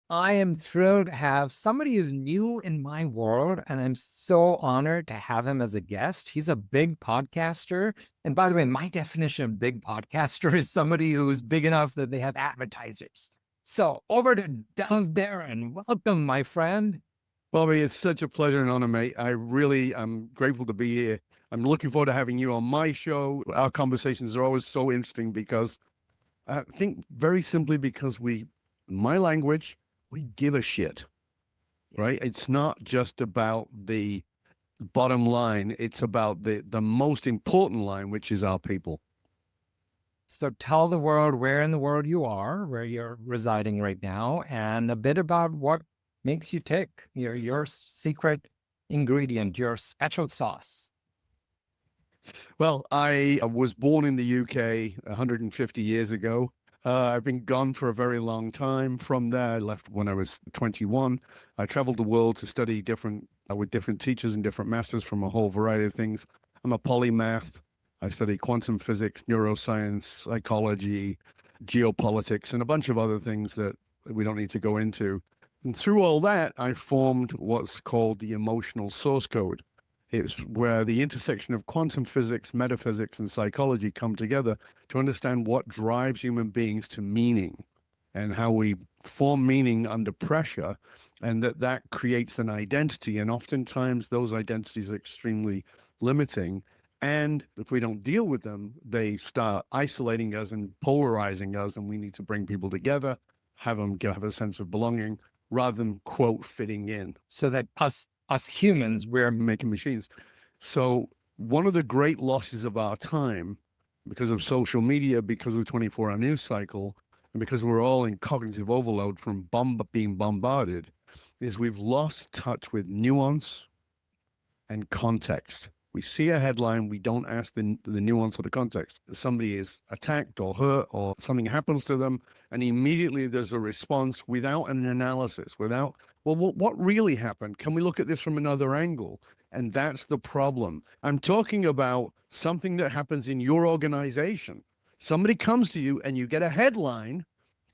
I am thrilled to have somebody who's new in my world, and I'm so honored to have him as a guest. He's a big podcaster. And by the way, my definition of big podcaster is somebody who's big enough that they have advertisers. So over to Dov Baron. Welcome, my friend. Bobby, it's such a pleasure and honor, mate. I really am grateful to be here. I'm looking forward to having you on my show. Our conversations are always so interesting because I think very simply because my language, we give a shit, right? It's not just about the bottom line. It's about the most important line, which is our people. So tell the world where in the world you are, where you're residing right now, and a bit about what makes you tick, your secret ingredient, your special sauce. Well, I was born in the UK 150 years ago. I've been gone for a very long time. From there, I left when I was 21. I traveled the world to study with different teachers and different masters from a whole variety of things. I'm a polymath. I study quantum physics, neuroscience, psychology, geopolitics, and a bunch of other things that we don't need to go into. And through all that, I formed what's called the emotional source code. It's where the intersection of quantum physics, metaphysics, and psychology come together to understand what drives human beings to meaning and how we form meaning under pressure, and that creates an identity. And oftentimes, those identities are extremely limiting. And if we don't deal with them, they start isolating us and polarizing us. And we need to bring people together, have them have a sense of belonging rather than, quote, fitting in. So that us humans, we're Making machines. So one of the great losses of our time, because of social media, because of the 24-hour news cycle, and because we're all in cognitive overload from being bombarded, is we've lost touch with nuance and context. We see a headline, we don't ask the nuance or the context. Somebody is attacked or hurt or something happens to them, and immediately there's a response without an analysis, without, well, what really happened? Can we look at this from another angle? And that's the problem. I'm talking about something that happens in your organization. Somebody comes to you and you get a headline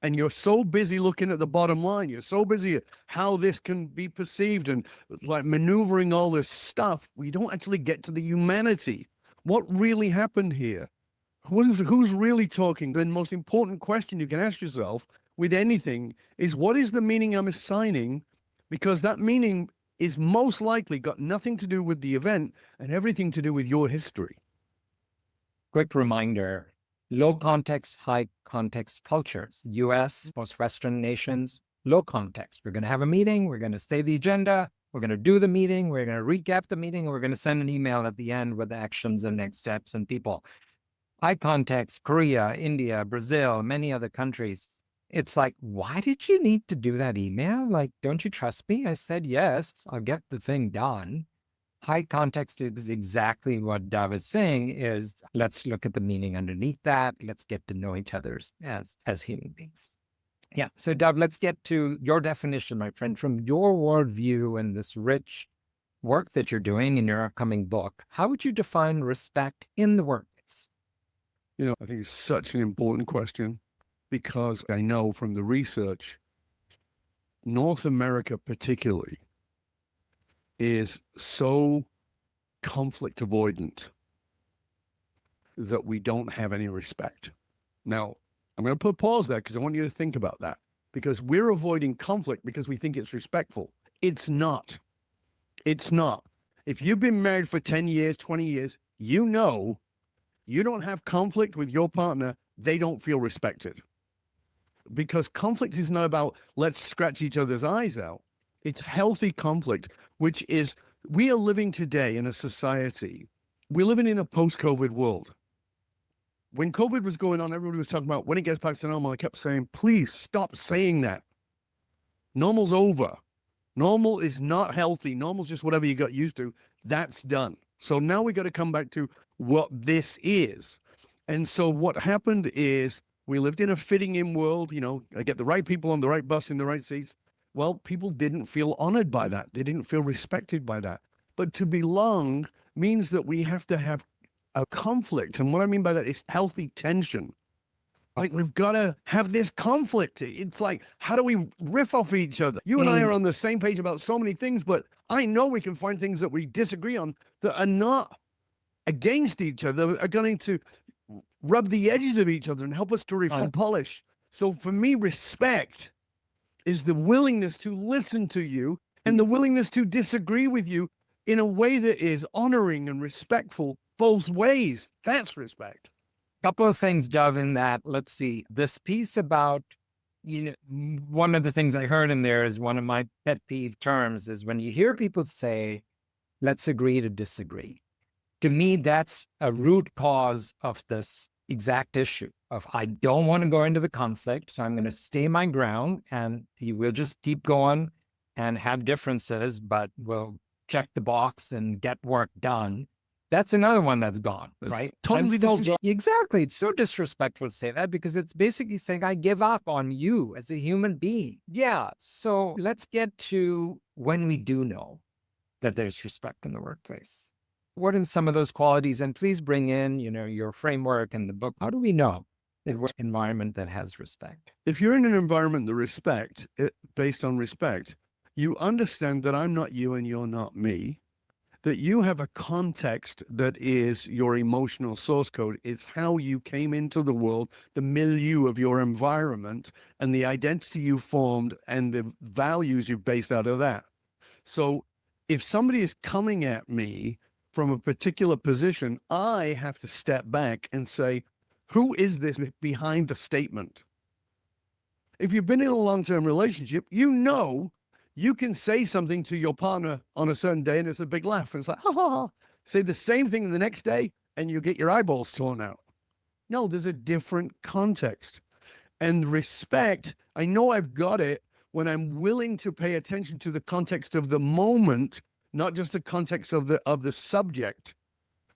and you're so busy looking at the bottom line. You're so busy at how this can be perceived and like maneuvering all this stuff. We don't actually get to the humanity. What really happened here? Who's really talking? The most important question you can ask yourself with anything is what is the meaning I'm assigning? Because that meaning is most likely got nothing to do with the event and everything to do with your history. quick reminder, low context, high context cultures, US, most Western nations, low context. We're going to have a meeting. We're going to stay the agenda. We're going to do the meeting. We're going to recap the meeting. And we're going to send an email at the end with actions and next steps and people. High context, Korea, India, Brazil, many other countries. It's like, why did you need to do that email? Like, don't you trust me? I said, yes, I'll get the thing done. High context is exactly what Dov is saying is let's look at the meaning underneath that. Let's get to know each other as human beings. Yeah. So Dov, let's get to your definition, my friend, from your worldview and this rich work that you're doing in your upcoming book. How would you define respect in the workplace? I think it's such an important question because I know from the research, North America particularly is so conflict avoidant that we don't have any respect. Now, I'm going to put a pause there because I want you to think about that because we're avoiding conflict because we think it's respectful. It's not. It's not. If you've been married for 10 years, 20 years, you know you don't have conflict with your partner, they don't feel respected. Because conflict is not about let's scratch each other's eyes out. It's healthy conflict, which is we are living today in a society. We're living in a post-COVID world. When COVID was going on, everybody was talking about when it gets back to normal. I kept saying, please stop saying that. Normal's over. Normal is not healthy. Normal's just whatever you got used to. That's done. So now we got to come back to what this is. And so what happened is we lived in a fitting in world. I get the right people on the right bus in the right seats. Well, people didn't feel honored by that. They didn't feel respected by that. But to belong means that we have to have a conflict. And what I mean by that is healthy tension. Like, we've got to have this conflict. It's like, how do we riff off each other? You and I are on the same page about so many things, but I know we can find things that we disagree on that are not against each other, are going to rub the edges of each other and help us to refine, polish. So for me, respect is the willingness to listen to you and the willingness to disagree with you in a way that is honoring and respectful both ways. That's respect. Couple of things, Dov, in that. Let's see. This piece about, one of the things I heard in there is one of my pet peeve terms is when you hear people say, let's agree to disagree. To me, that's a root cause of this exact issue of I don't want to go into the conflict, so I'm going to stay my ground and we'll just keep going and have differences, but we'll check the box and get work done. That's another one that's gone, right? Totally Exactly. It's so disrespectful to say that because it's basically saying I give up on you as a human being. Yeah. So let's get to when we do know that there's respect in the workplace. What are some of those qualities? And please bring in, your framework and the book. How do we know that we're in an environment that has respect? If you're in an environment that based on respect, you understand that I'm not you and you're not me, that you have a context that is your emotional source code. It's how you came into the world, the milieu of your environment, and the identity you formed and the values you've based out of that. So if somebody is coming at me from a particular position, I have to step back and say, who is this behind the statement? If you've been in a long-term relationship, you can say something to your partner on a certain day and it's a big laugh. And it's like, ha, ha, ha. Say the same thing the next day and you get your eyeballs torn out. No, there's a different context. And respect, I know I've got it when I'm willing to pay attention to the context of the moment, not just the context of the subject,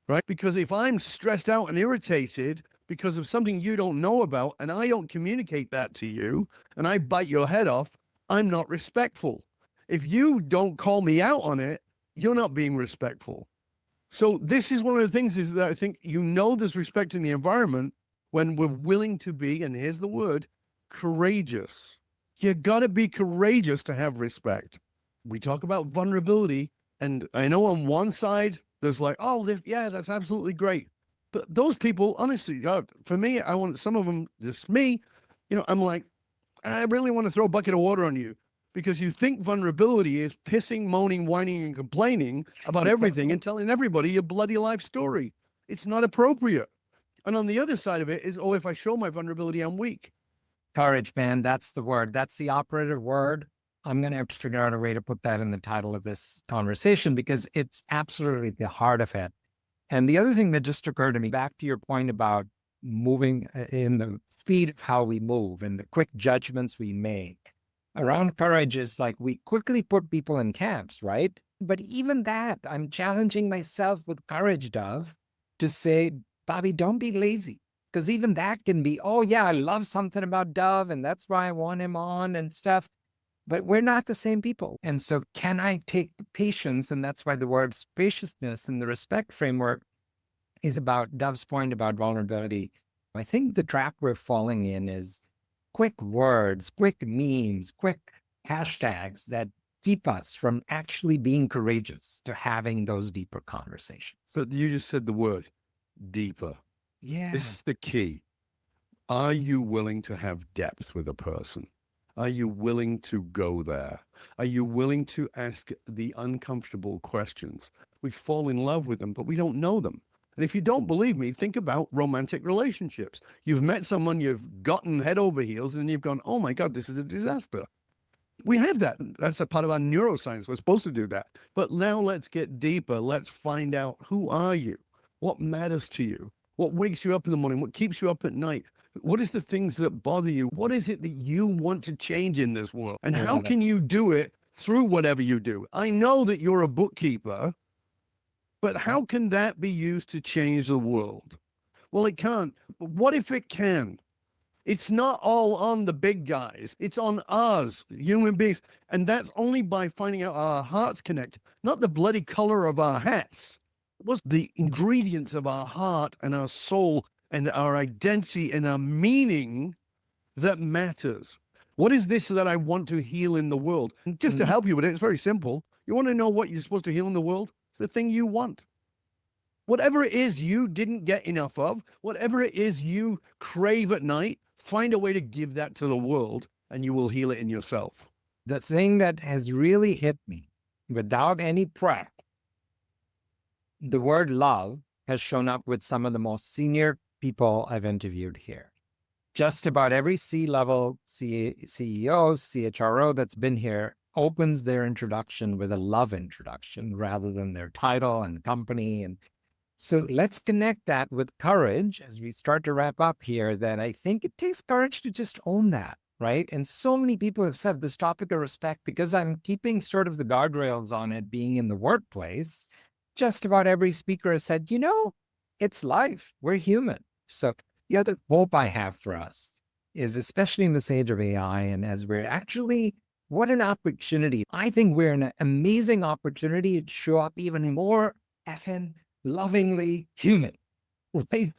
right? Because if I'm stressed out and irritated because of something you don't know about and I don't communicate that to you and I bite your head off, I'm not respectful. If you don't call me out on it, you're not being respectful. So this is one of the things is that I think there's respect in the environment when we're willing to be, and here's the word, courageous. You got to be courageous to have respect. We talk about vulnerability, and I know on one side, there's like, yeah, that's absolutely great. But those people, honestly, for me, I want some of them, just me, I'm like, I really want to throw a bucket of water on you because you think vulnerability is pissing, moaning, whining, and complaining about everything and telling everybody your bloody life story. It's not appropriate. And on the other side of it is, if I show my vulnerability, I'm weak. Courage, man. That's the word. That's the operative word. I'm going to have to figure out a way to put that in the title of this conversation because it's absolutely the heart of it. And the other thing that just occurred to me, back to your point about moving in the speed of how we move and the quick judgments we make around courage is like we quickly put people in camps, right? But even that, I'm challenging myself with courage, Dov, to say, Bobby, don't be lazy. Because even that can be, oh yeah, I love something about Dov and that's why I want him on and stuff. But we're not the same people. And so can I take the patience? And that's why the word spaciousness and the respect framework is about Dov's point about vulnerability. I think the trap we're falling in is quick words, quick memes, quick hashtags that keep us from actually being courageous to having those deeper conversations. So you just said the word deeper. Yeah. This is the key. Are you willing to have depth with a person? Are you willing to go there? Are you willing to ask the uncomfortable questions? We fall in love with them, but we don't know them. And if you don't believe me, think about romantic relationships. You've met someone, you've gotten head over heels, and you've gone, oh my God, this is a disaster. We have that. That's a part of our neuroscience. We're supposed to do that. But now let's get deeper. Let's find out, who are you? What matters to you? What wakes you up in the morning? What keeps you up at night? What is the things that bother you? What is it that you want to change in this world? And how can you do it through whatever you do? I know that you're a bookkeeper, but how can that be used to change the world? Well, it can't. But what if it can? It's not all on the big guys. It's on us, human beings. And that's only by finding out our hearts connect, not the bloody color of our hats. What's the ingredients of our heart and our soul and our identity and our meaning that matters. What is this that I want to heal in the world? And just to help you with it, it's very simple. You want to know what you're supposed to heal in the world? It's the thing you want. Whatever it is you didn't get enough of, whatever it is you crave at night, find a way to give that to the world and you will heal it in yourself. The thing that has really hit me without any prep, the word love has shown up with some of the most senior people I've interviewed here. Just about every C-level CEO, CHRO that's been here opens their introduction with a love introduction rather than their title and company. And so let's connect that with courage as we start to wrap up here, that I think it takes courage to just own that, right? And so many people have said this topic of respect, because I'm keeping sort of the guardrails on it being in the workplace. Just about every speaker has said, it's life. We're human. So the other hope I have for us is, especially in this age of AI, and as we're actually, what an opportunity. I think we're in an amazing opportunity to show up even more effing lovingly human, right?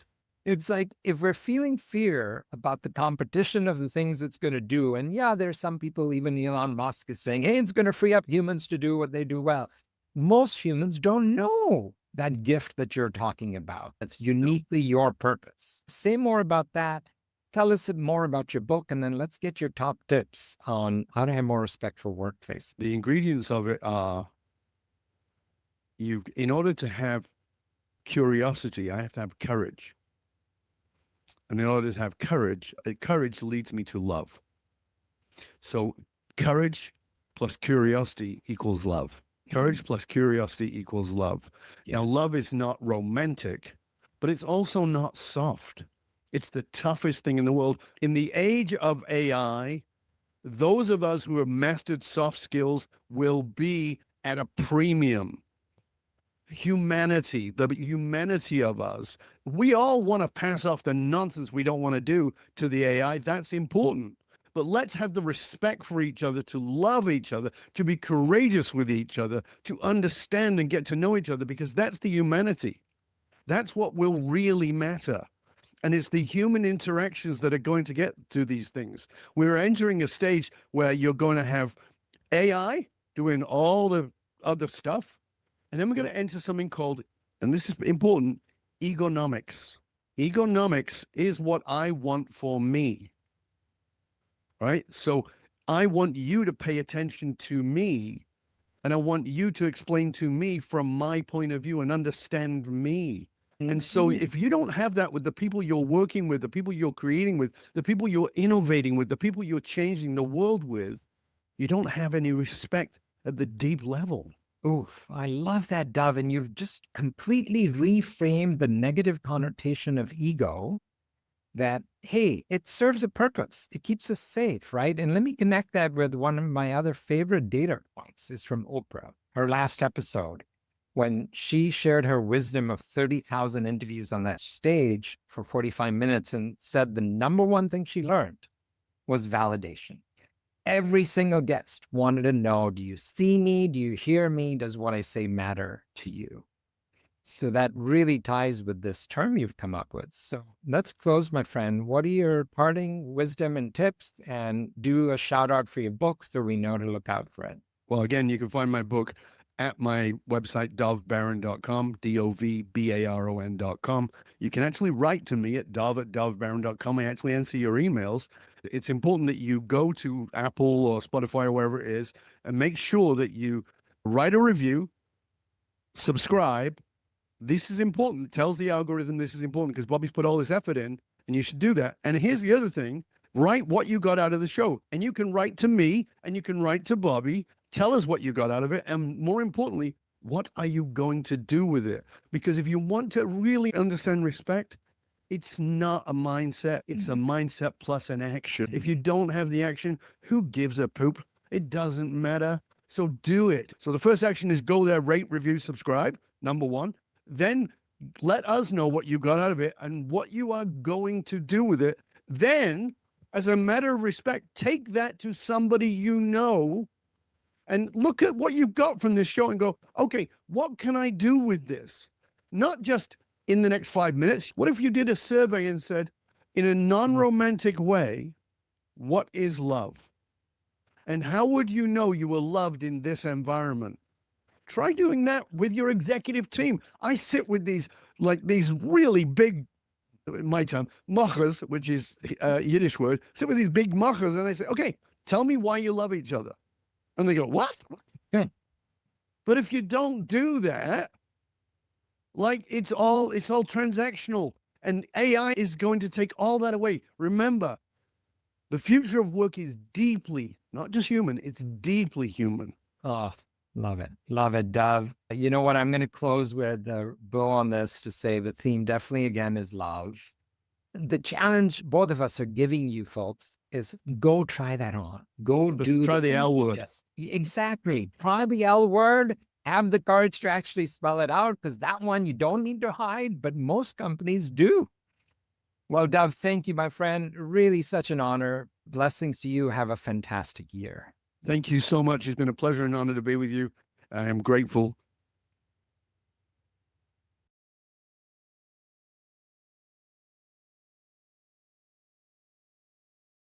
It's like, if we're feeling fear about the competition of the things it's going to do, and yeah, there's some people, even Elon Musk is saying, hey, it's going to free up humans to do what they do well. Most humans don't know that gift that you're talking about. That's uniquely your purpose. Say more about that. Tell us more about your book, and then let's get your top tips on how to have more respectful workplace. The ingredients of it are, in order to have curiosity, I have to have courage. And in order to have courage, courage leads me to love. So courage plus curiosity equals love. Courage plus curiosity equals love. Yes. Now, love is not romantic, but it's also not soft. It's the toughest thing in the world. In the age of AI, those of us who have mastered soft skills will be at a premium. Humanity, the humanity of us. We all want to pass off the nonsense we don't want to do to the AI. That's important. But let's have the respect for each other, to love each other, to be courageous with each other, to understand and get to know each other, because that's the humanity. That's what will really matter. And it's the human interactions that are going to get to these things. We're entering a stage where you're going to have AI doing all the other stuff. And then we're going to enter something called, and this is important, egonomics. Egonomics is what I want for me. Right? So I want you to pay attention to me, and I want you to explain to me from my point of view and understand me. And so if you don't have that with the people you're working with, the people you're creating with, the people you're innovating with, the people you're changing the world with, you don't have any respect at the deep level. Oof, I love that, Dov. And you've just completely reframed the negative connotation of ego, that, hey, it serves a purpose. It keeps us safe, right? And let me connect that with one of my other favorite data points is from Oprah, her last episode, when she shared her wisdom of 30,000 interviews on that stage for 45 minutes and said the number one thing she learned was validation. Every single guest wanted to know, do you see me? Do you hear me? Does what I say matter to you? So that really ties with this term you've come up with. So let's close, my friend. What are your parting wisdom and tips? And do a shout out for your books so we know to look out for it. Well, again, you can find my book at my website, dovbaron.com, DOVBARON.com. You can actually write to me at dov@dovbaron.com. I actually answer your emails. It's important that you go to Apple or Spotify or wherever it is and make sure that you write a review, subscribe. This is important. It tells the algorithm this is important because Bobby's put all this effort in, and you should do that. And here's the other thing. Write what you got out of the show. And you can write to me and you can write to Bobby. Tell us what you got out of it. And more importantly, what are you going to do with it? Because if you want to really understand respect, it's not a mindset. It's a mindset plus an action. If you don't have the action, who gives a poop? It doesn't matter. So do it. So the first action is go there, rate, review, subscribe. Number one. Then let us know what you got out of it and what you are going to do with it. Then, as a matter of respect, take that to somebody you know and look at what you've got from this show and go, okay, what can I do with this? Not just in the next 5 minutes? What if you did a survey and said, in a non-romantic way, what is love? And how would you know you were loved in this environment? Try doing that with your executive team. I sit with these really big, in my term, machers, which is a Yiddish word, sit with these big machers and I say, okay, tell me why you love each other. And they go, what? Okay. But if you don't do that, like it's all transactional, and AI is going to take all that away. Remember, the future of work is deeply, not just human, it's deeply human. Oh, love it. Love it, Dov. You know what? I'm going to close with a bow on this to say the theme definitely again is love. The challenge both of us are giving you folks is go try that on. Try the L word. Yes, exactly. Try the L word. Have the courage to actually spell it out, because that one you don't need to hide, but most companies do. Well, Dov, thank you, my friend. Really such an honor. Blessings to you. Have a fantastic year. Thank you so much. It's been a pleasure and honor to be with you. I am grateful